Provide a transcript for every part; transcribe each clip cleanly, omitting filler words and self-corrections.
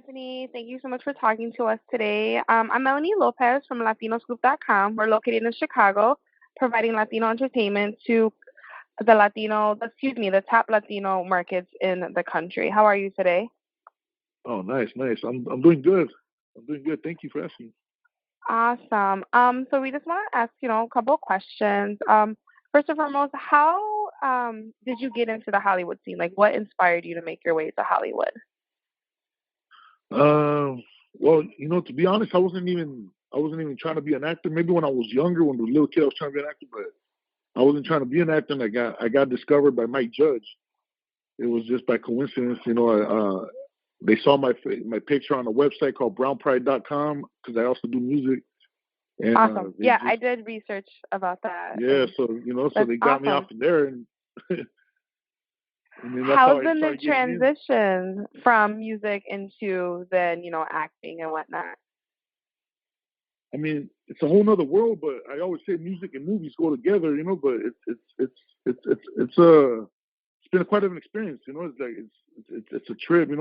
Anthony. Thank you so much for talking to us today. I'm Melanie Lopez from LatinoScoop.com. We're located in Chicago, providing Latino entertainment to the top Latino markets in the country. How are you today? Oh, nice, nice. I'm doing good. I'm doing good. Thank you for asking. Awesome. So we just want to ask, a couple of questions. First and foremost, how did you get into the Hollywood scene? Like, what inspired you to make your way to Hollywood? Well, to be honest, I wasn't even trying to be an actor. Maybe when I was younger, when I was a little kid, I was trying to be an actor, but I wasn't trying to be an actor. And I got discovered by Mike Judge. It was just by coincidence, they saw my picture on a website called brownpride.com because I also do music. And Awesome. Yeah, I did research about that. yeah, so so That's they got me off awesome. of there, and then that's how How's I been the started getting in. transition from music into then, acting and whatnot? I mean, it's a whole nother world, but I always say music and movies go together, but it's been quite an experience, It's like it's a trip, and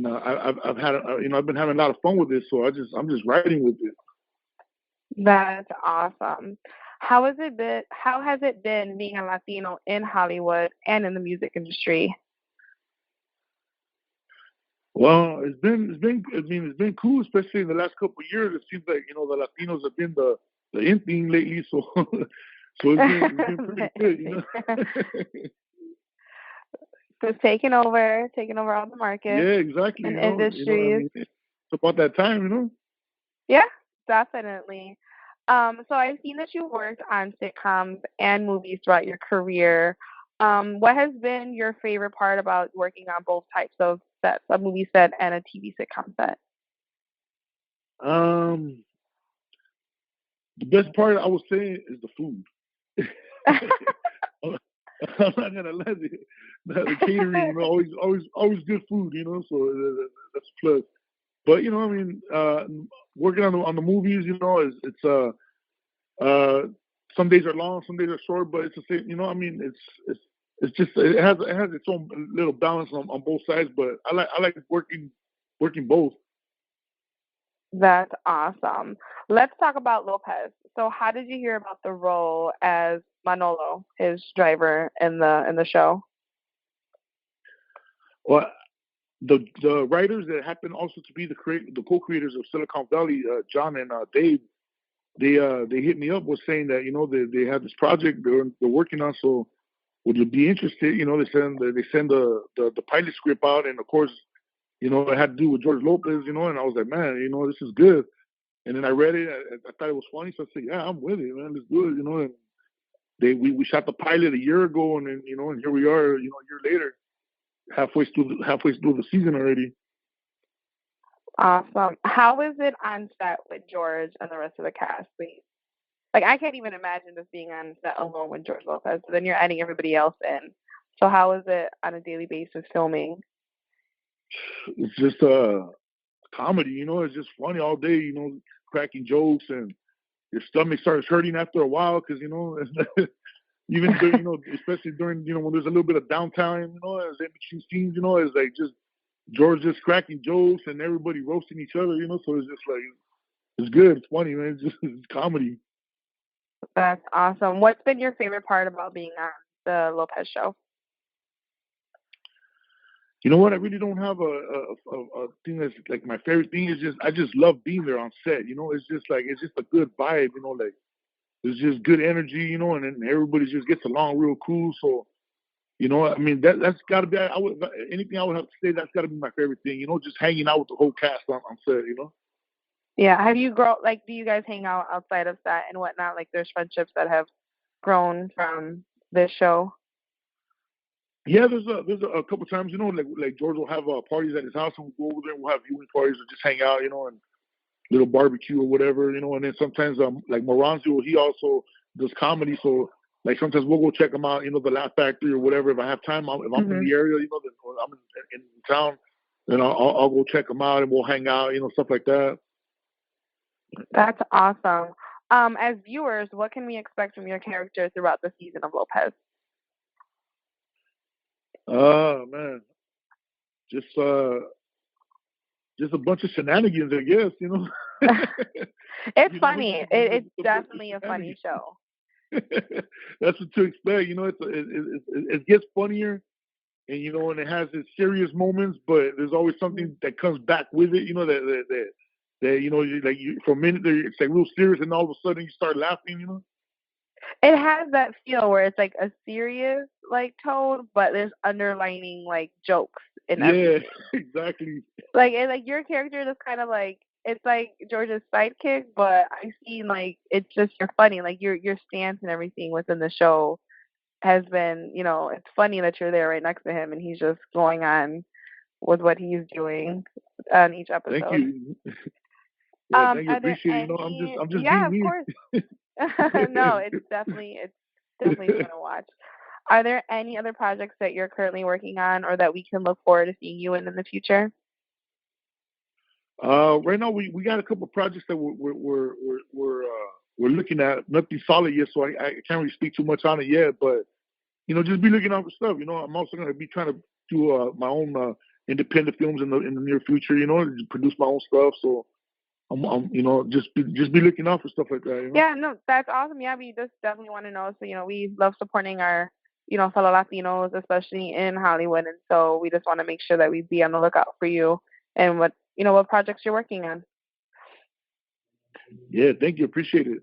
I've had I've been having a lot of fun with this, so I'm just riding with it. That's awesome. How has it been being a Latino in Hollywood and in the music industry? Well, it's been cool, especially in the last couple of years. It seems like the Latinos have been the in thing lately, so so it's been pretty good, Just taking over all the markets Yeah, exactly. and I industries. mean, it's about that time. Yeah, definitely. So I've seen that you worked on sitcoms and movies throughout your career. What has been your favorite part about working on both types of sets, a movie set and a TV sitcom set? Um, the best part I would say is the food. I'm not gonna lie to you. The catering, always good food, So that's a plus. But I mean, working on the movies, uh, some days are long, some days are short, but it's the same. I mean, it's just it has its own little balance on both sides. But I like working both. That's awesome. Let's talk about Lopez. So how did you hear about the role as Manolo, his driver in the show? Well, the writers that happen also to be the co-creators of Silicon Valley, John and Dave, they hit me up was saying that they have this project they're working on. So would you be interested? They send the pilot script out, and of course, it had to do with George Lopez. And I was like, man, this is good. And then I read it. I thought it was funny, so I said, yeah, I'm with it, man. Let's do it. And we shot the pilot a year ago, and then and here we are, a year later, halfway through the season already. Awesome. How is it on set with George and the rest of the cast, please? Like, I can't even imagine just being on set alone with George Lopez. But then you're adding everybody else in. So how is it on a daily basis filming? It's just comedy, It's just funny all day, cracking jokes, and your stomach starts hurting after a while because even during, especially during when there's a little bit of downtime, as in between scenes, it's like just George just cracking jokes and everybody roasting each other, So it's just like it's good, it's funny, man. It's comedy. That's awesome. What's been your favorite part about being on the Lopez show? You know what? I really don't have a thing that's like my favorite thing. Is just I just love being there on set. It's just a good vibe. Like there's just good energy. And then everybody just gets along real cool. So I mean that's got to be. Anything I would have to say that's got to be my favorite thing. Just hanging out with the whole cast on set. Yeah. Have you grown, like, do you guys hang out outside of set and whatnot? Like, there's friendships that have grown from this show? Yeah, there's a couple times, like George will have parties at his house, and we'll go over there and we'll have viewing parties or just hang out, and little barbecue or whatever, and then sometimes like Moranzo, he also does comedy, so like sometimes we'll go check him out, the Laugh Factory or whatever. If I have time, if I'm in Hmm. the area, then, or I'm in town, then I'll go check him out and we'll hang out, stuff like that. That's awesome. As viewers, what can we expect from your character throughout the season of Lopez? Man, just just a bunch of shenanigans, I guess. It's You know, funny. just It's a bunch of definitely a funny shenanigans. show. That's what to expect. It gets funnier, and and it has its serious moments, but there's always something that comes back with it. That for a minute there, it's like real serious, and all of a sudden you start laughing. It has that feel where it's like a serious like tone, but there's underlining like jokes in Yeah, everything. exactly. Like your character is kind of like it's like George's sidekick, but I see like it's just you're funny. Like your stance and everything within the show has been, it's funny that you're there right next to him and he's just going on with what he's doing on each Thank episode. you. Yeah, thank you. Are there Appreciate it. I'm just yeah, being of me. course. No, it's definitely fun to watch. Are there any other projects that you're currently working on or that we can look forward to seeing you in the future? Right now we got a couple of projects that we're looking at. Nothing solid yet, so I can't really speak too much on it yet. But just be looking out for stuff. I'm also going to be trying to do my own independent films in the near future. Just produce my own stuff. So I'm just be looking out for stuff like that. Yeah, no, that's awesome. Yeah, we just definitely want to know. So, we love supporting our, fellow Latinos, especially in Hollywood. And so we just want to make sure that we be on the lookout for you and what projects you're working on. Yeah, thank you. Appreciate it.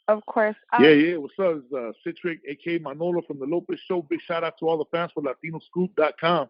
Of course. Yeah. What's up? It's Citric, a.k.a. Manolo from the Lopez Show. Big shout out to all the fans for LatinoScoop.com.